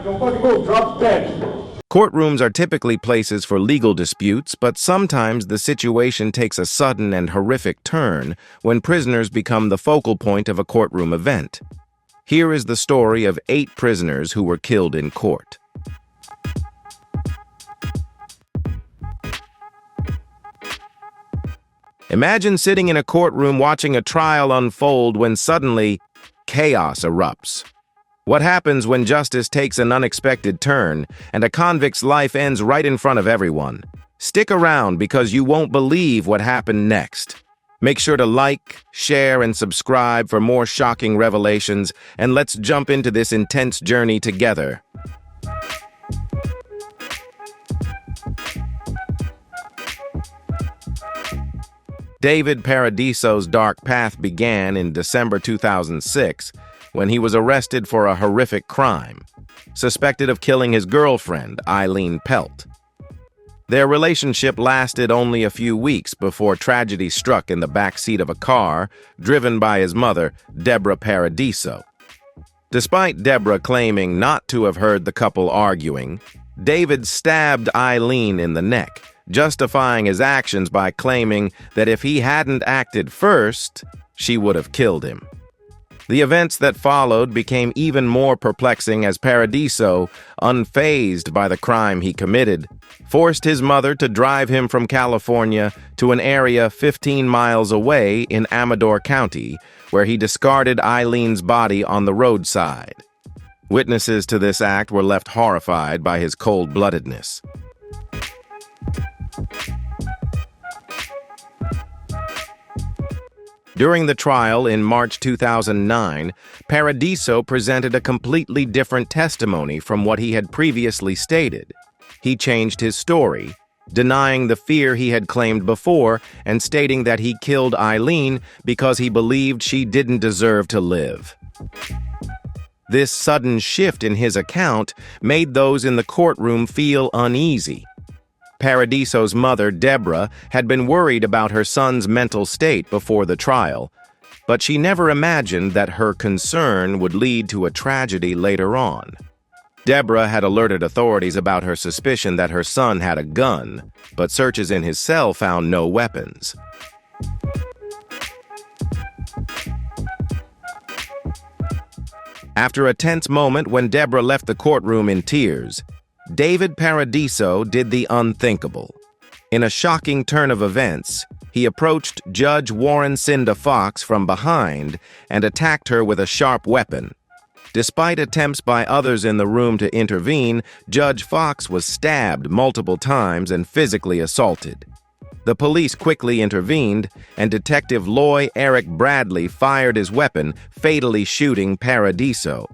Don't fucking move. Drop the bench. Courtrooms are typically places for legal disputes, but sometimes the situation takes a sudden and horrific turn when prisoners become the focal point of a courtroom event. Here is the story of 8 prisoners who were killed in court. Imagine sitting in a courtroom watching a trial unfold when suddenly chaos erupts. What happens when justice takes an unexpected turn and a convict's life ends right in front of everyone? Stick around because you won't believe what happened next. Make sure to like, share, and subscribe for more shocking revelations, and let's jump into this intense journey together. David Paradiso's dark path began in December 2006 when he was arrested for a horrific crime, suspected of killing his girlfriend, Eileen Pelt. Their relationship lasted only a few weeks before tragedy struck in the back seat of a car driven by his mother, Deborah Paradiso. Despite Deborah claiming not to have heard the couple arguing, David stabbed Eileen in the neck, justifying his actions by claiming that if he hadn't acted first, she would have killed him. The events that followed became even more perplexing as Paradiso, unfazed by the crime he committed, forced his mother to drive him from California to an area 15 miles away in Amador County, where he discarded Eileen's body on the roadside. Witnesses to this act were left horrified by his cold-bloodedness. During the trial in March 2009, Paradiso presented a completely different testimony from what he had previously stated. He changed his story, denying the fear he had claimed before and stating that he killed Eileen because he believed she didn't deserve to live. This sudden shift in his account made those in the courtroom feel uneasy. Paradiso's mother, Deborah, had been worried about her son's mental state before the trial, but she never imagined that her concern would lead to a tragedy later on. Deborah had alerted authorities about her suspicion that her son had a gun, but searches in his cell found no weapons. After a tense moment when Deborah left the courtroom in tears, David Paradiso did the unthinkable. In a shocking turn of events, he approached Judge Warren Cinda Fox from behind and attacked her with a sharp weapon. Despite attempts by others in the room to intervene, Judge Fox was stabbed multiple times and physically assaulted. The police quickly intervened, and Detective Loy Eric Bradley fired his weapon, fatally shooting Paradiso.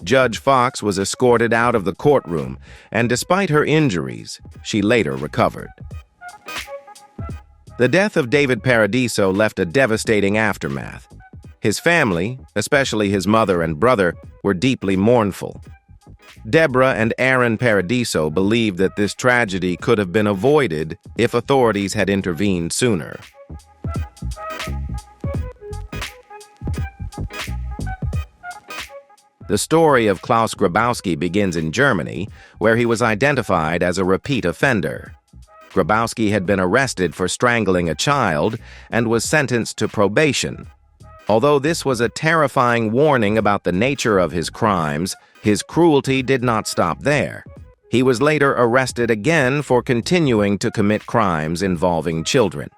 Judge Fox was escorted out of the courtroom, and despite her injuries, she later recovered. The death of David Paradiso left a devastating aftermath. His family, especially his mother and brother, were deeply mournful. Deborah and Aaron Paradiso believed that this tragedy could have been avoided if authorities had intervened sooner. The story of Klaus Grabowski begins in Germany, where he was identified as a repeat offender. Grabowski had been arrested for strangling a child and was sentenced to probation. Although this was a terrifying warning about the nature of his crimes, his cruelty did not stop there. He was later arrested again for continuing to commit crimes involving children.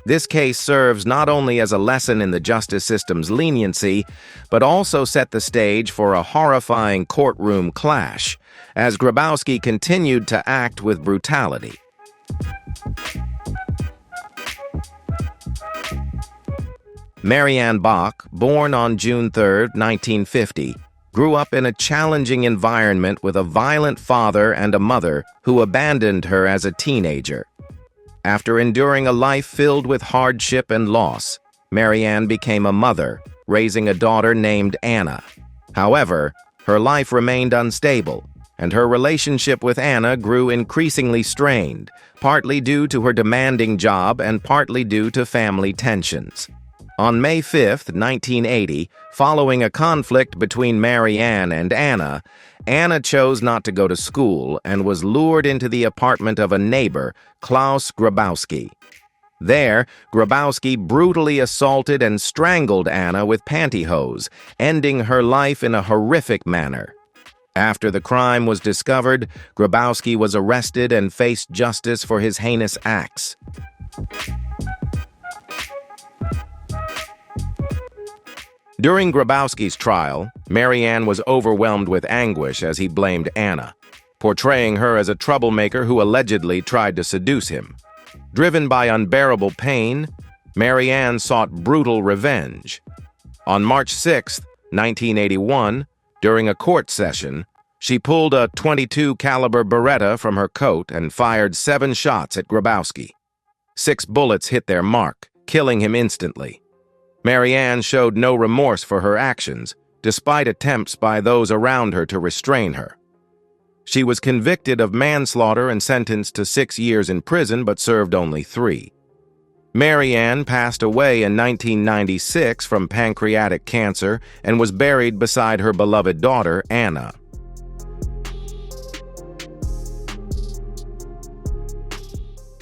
This case serves not only as a lesson in the justice system's leniency, but also set the stage for a horrifying courtroom clash, as Grabowski continued to act with brutality. Maryanne Bach, born on June 3, 1950, grew up in a challenging environment with a violent father and a mother who abandoned her as a teenager. After enduring a life filled with hardship and loss, Maryanne became a mother, raising a daughter named Anna. However, her life remained unstable, and her relationship with Anna grew increasingly strained, partly due to her demanding job and partly due to family tensions. On May 5, 1980, following a conflict between Maryanne and Anna, Anna chose not to go to school and was lured into the apartment of a neighbor, Klaus Grabowski. There, Grabowski brutally assaulted and strangled Anna with pantyhose, ending her life in a horrific manner. After the crime was discovered, Grabowski was arrested and faced justice for his heinous acts. During Grabowski's trial, Maryanne was overwhelmed with anguish as he blamed Anna, portraying her as a troublemaker who allegedly tried to seduce him. Driven by unbearable pain, Maryanne sought brutal revenge. On March 6, 1981, during a court session, she pulled a .22 caliber Beretta from her coat and fired 7 shots at Grabowski. 6 bullets hit their mark, killing him instantly. Maryanne showed no remorse for her actions, despite attempts by those around her to restrain her. She was convicted of manslaughter and sentenced to 6 years in prison, but served only 3. Maryanne passed away in 1996 from pancreatic cancer and was buried beside her beloved daughter, Anna.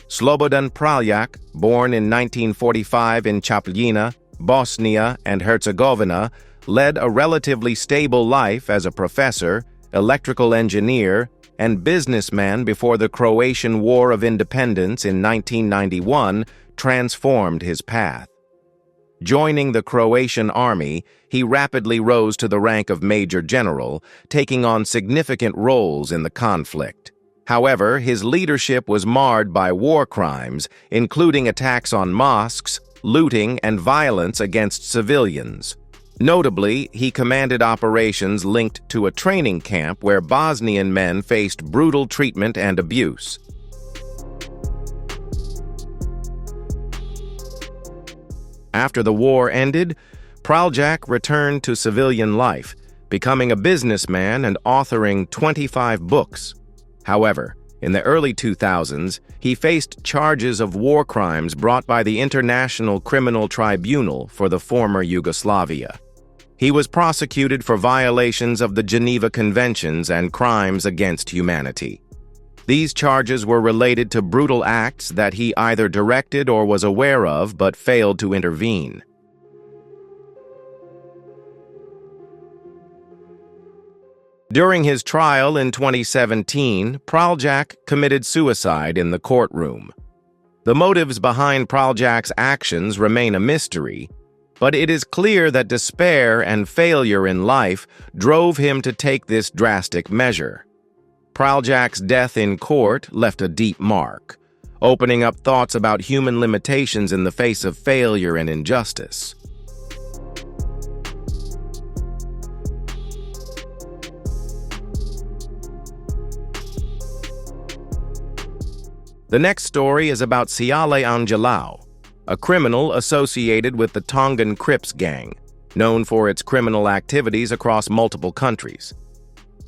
Slobodan Praljak, born in 1945 in Čapljina, Bosnia and Herzegovina, led a relatively stable life as a professor, electrical engineer, and businessman before the Croatian War of Independence in 1991 transformed his path. Joining the Croatian army, he rapidly rose to the rank of major general, taking on significant roles in the conflict. However, his leadership was marred by war crimes, including attacks on mosques, looting, and violence against civilians. Notably, he commanded operations linked to a training camp where Bosnian men faced brutal treatment and abuse. After the war ended, Praljak returned to civilian life, becoming a businessman and authoring 25 books. However, in the early 2000s, he faced charges of war crimes brought by the International Criminal Tribunal for the former Yugoslavia. He was prosecuted for violations of the Geneva Conventions and crimes against humanity. These charges were related to brutal acts that he either directed or was aware of but failed to intervene. During his trial in 2017, Praljak committed suicide in the courtroom. The motives behind Praljak's actions remain a mystery, but it is clear that despair and failure in life drove him to take this drastic measure. Praljak's death in court left a deep mark, opening up thoughts about human limitations in the face of failure and injustice. The next story is about Siale Angilau, a criminal associated with the Tongan Crips gang, known for its criminal activities across multiple countries.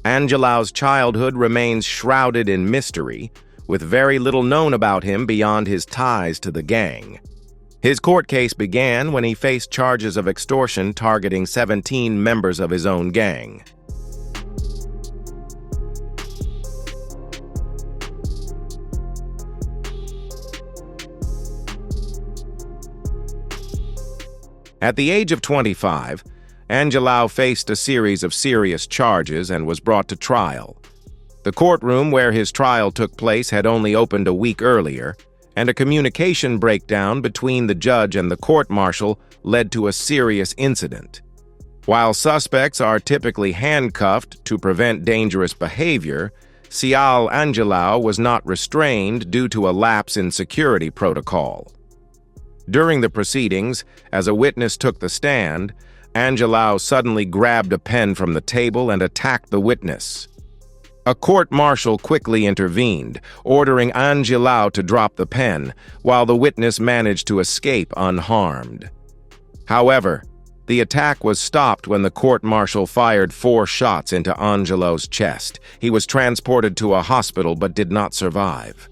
Angilau's childhood remains shrouded in mystery, with very little known about him beyond his ties to the gang. His court case began when he faced charges of extortion targeting 17 members of his own gang. At the age of 25, Angilau faced a series of serious charges and was brought to trial. The courtroom where his trial took place had only opened a week earlier, and a communication breakdown between the judge and the court-martial led to a serious incident. While suspects are typically handcuffed to prevent dangerous behavior, Siale Angilau was not restrained due to a lapse in security protocol. During the proceedings, as a witness took the stand, Angilau suddenly grabbed a pen from the table and attacked the witness. A court-martial quickly intervened, ordering Angilau to drop the pen, while the witness managed to escape unharmed. However, The attack was stopped when the court-martial fired 4 shots into Angilou's chest. He was transported to a hospital but did not survive.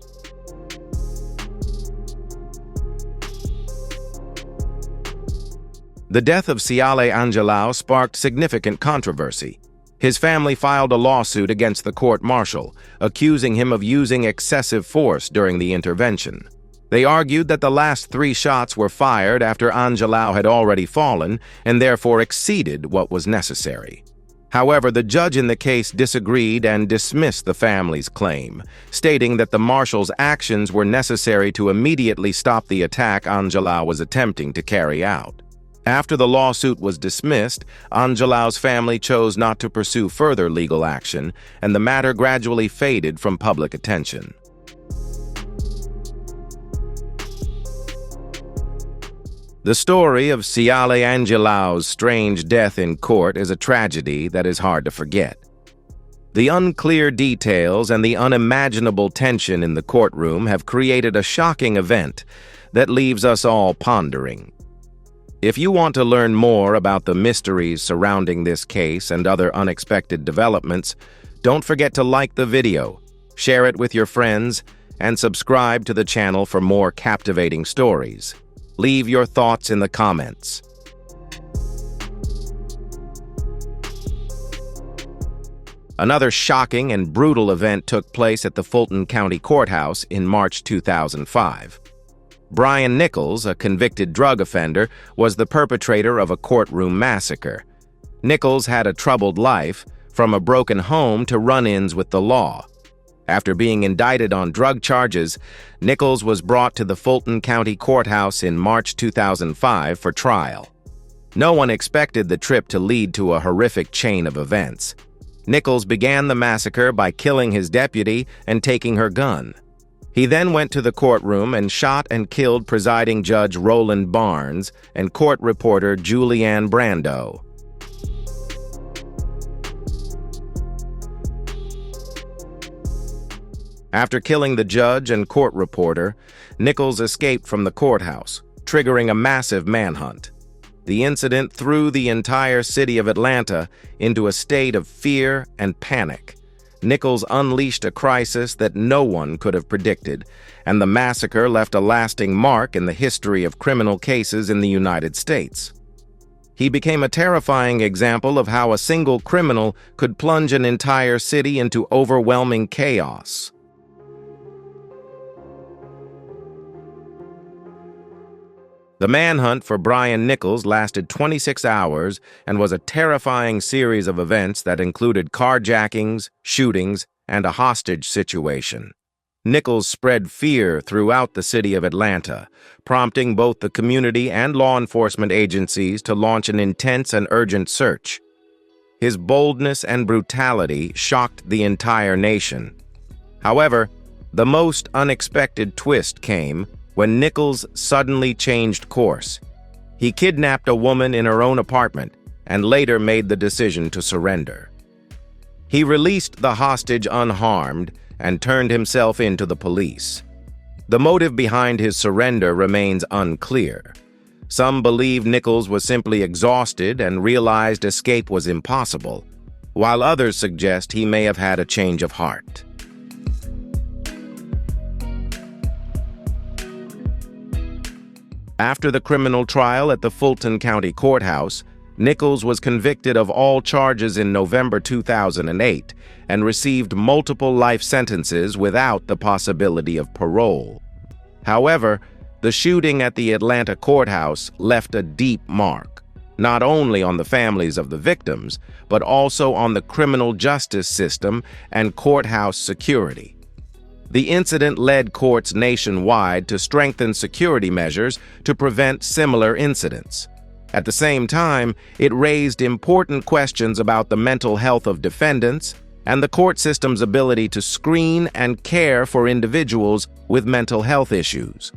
The death of Siale Angilau sparked significant controversy. His family filed a lawsuit against the court-martial, accusing him of using excessive force during the intervention. They argued that the last 3 shots were fired after Angilau had already fallen and therefore exceeded what was necessary. However, the judge in the case disagreed and dismissed the family's claim, stating that the marshal's actions were necessary to immediately stop the attack Angilau was attempting to carry out. After the lawsuit was dismissed, Angilau's family chose not to pursue further legal action, and the matter gradually faded from public attention. The story of Siale Angilau's strange death in court is a tragedy that is hard to forget. The unclear details and the unimaginable tension in the courtroom have created a shocking event that leaves us all pondering. If you want to learn more about the mysteries surrounding this case and other unexpected developments, don't forget to like the video, share it with your friends, and subscribe to the channel for more captivating stories. Leave your thoughts in the comments. Another shocking and brutal event took place at the Fulton County Courthouse in March 2005. Brian Nichols, a convicted drug offender, was the perpetrator of a courtroom massacre. Nichols had a troubled life, from a broken home to run-ins with the law. After being indicted on drug charges, Nichols was brought to the Fulton County Courthouse in March 2005 for trial. No one expected the trip to lead to a horrific chain of events. Nichols began the massacre by killing his deputy and taking her gun. He then went to the courtroom and shot and killed presiding Judge Roland Barnes and court reporter Julianne Brando. After killing the judge and court reporter, Nichols escaped from the courthouse, triggering a massive manhunt. The incident threw the entire city of Atlanta into a state of fear and panic. Nichols unleashed a crisis that no one could have predicted, and the massacre left a lasting mark in the history of criminal cases in the United States. He became a terrifying example of how a single criminal could plunge an entire city into overwhelming chaos. The manhunt for Brian Nichols lasted 26 hours and was a terrifying series of events that included carjackings, shootings, and a hostage situation. Nichols spread fear throughout the city of Atlanta, prompting both the community and law enforcement agencies to launch an intense and urgent search. His boldness and brutality shocked the entire nation. However, the most unexpected twist came when Nichols suddenly changed course. He kidnapped a woman in her own apartment and later made the decision to surrender. He released the hostage unharmed and turned himself in to the police. The motive behind his surrender remains unclear. Some believe Nichols was simply exhausted and realized escape was impossible, while others suggest he may have had a change of heart. After the criminal trial at the Fulton County Courthouse, Nichols was convicted of all charges in November 2008 and received multiple life sentences without the possibility of parole. However, the shooting at the Atlanta courthouse left a deep mark, not only on the families of the victims, but also on the criminal justice system and courthouse security. The incident led courts nationwide to strengthen security measures to prevent similar incidents. At the same time, it raised important questions about the mental health of defendants and the court system's ability to screen and care for individuals with mental health issues.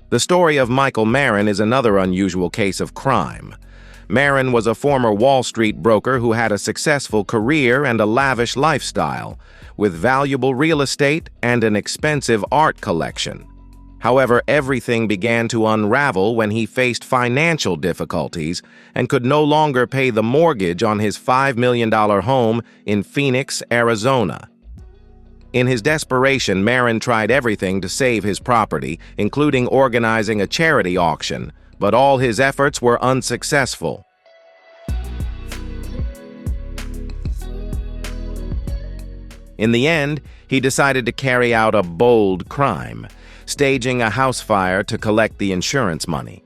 The story of Michael Marin is another unusual case of crime. Marin was a former Wall Street broker who had a successful career and a lavish lifestyle, with valuable real estate and an expensive art collection. However, everything began to unravel when he faced financial difficulties and could no longer pay the mortgage on his $5 million home in Phoenix, Arizona. In his desperation, Marin tried everything to save his property, including organizing a charity auction, but all his efforts were unsuccessful. In the end, he decided to carry out a bold crime, staging a house fire to collect the insurance money.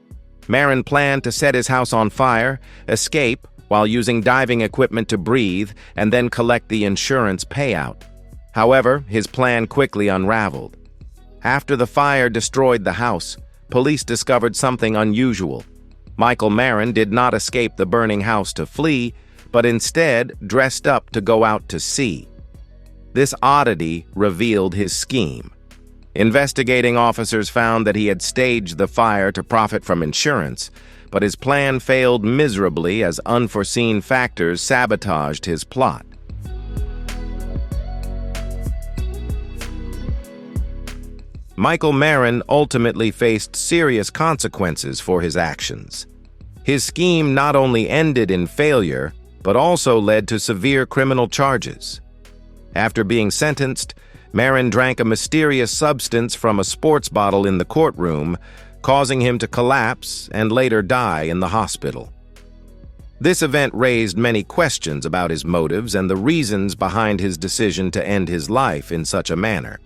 Marin planned to set his house on fire, escape while using diving equipment to breathe, and then collect the insurance payout. However, his plan quickly unraveled. After the fire destroyed the house, police discovered something unusual. Marin did not escape the burning house to flee, but instead dressed up to go out to sea. This oddity revealed his scheme. Investigating officers found that he had staged the fire to profit from insurance, but his plan failed miserably as unforeseen factors sabotaged his plot. Marin ultimately faced serious consequences for his actions. His scheme not only ended in failure, but also led to severe criminal charges. After being sentenced, Marin drank a mysterious substance from a sports bottle in the courtroom, causing him to collapse and later die in the hospital. This event raised many questions about his motives and the reasons behind his decision to end his life in such a manner.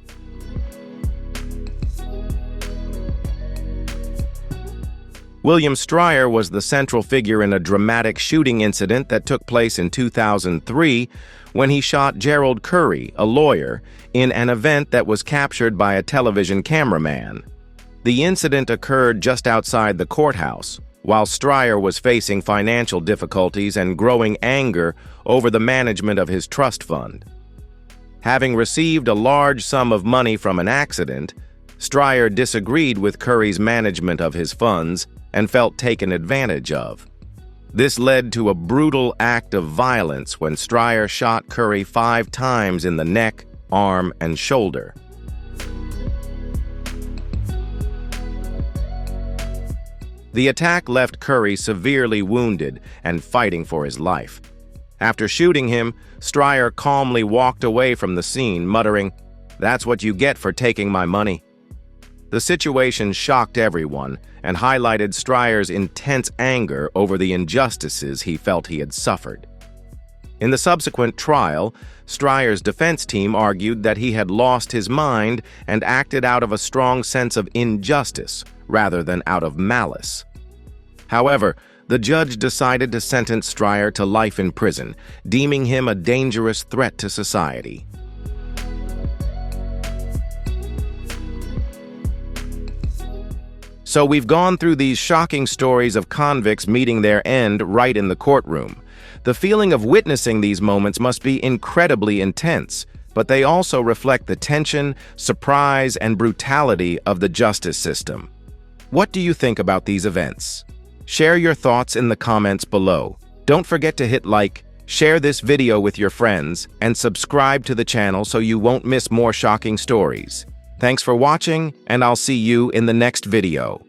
William Strier was the central figure in a dramatic shooting incident that took place in 2003 when he shot Gerald Curry, a lawyer, in an event that was captured by a television cameraman. The incident occurred just outside the courthouse, while Strier was facing financial difficulties and growing anger over the management of his trust fund. Having received a large sum of money from an accident, Strier disagreed with Curry's management of his funds and felt taken advantage of. This led to a brutal act of violence when Strier shot Curry 5 times in the neck, arm, and shoulder. The attack left Curry severely wounded and fighting for his life. After shooting him, Strier calmly walked away from the scene, muttering, "That's what you get for taking my money." The situation shocked everyone and highlighted Strier's intense anger over the injustices he felt he had suffered. In the subsequent trial, Strier's defense team argued that he had lost his mind and acted out of a strong sense of injustice rather than out of malice. However, the judge decided to sentence Strier to life in prison, deeming him a dangerous threat to society. So we've gone through these shocking stories of convicts meeting their end right in the courtroom. The feeling of witnessing these moments must be incredibly intense, but they also reflect the tension, surprise, and brutality of the justice system. What do you think about these events? Share your thoughts in the comments below. Don't forget to hit like, share this video with your friends, and subscribe to the channel so you won't miss more shocking stories. Thanks for watching, and I'll see you in the next video.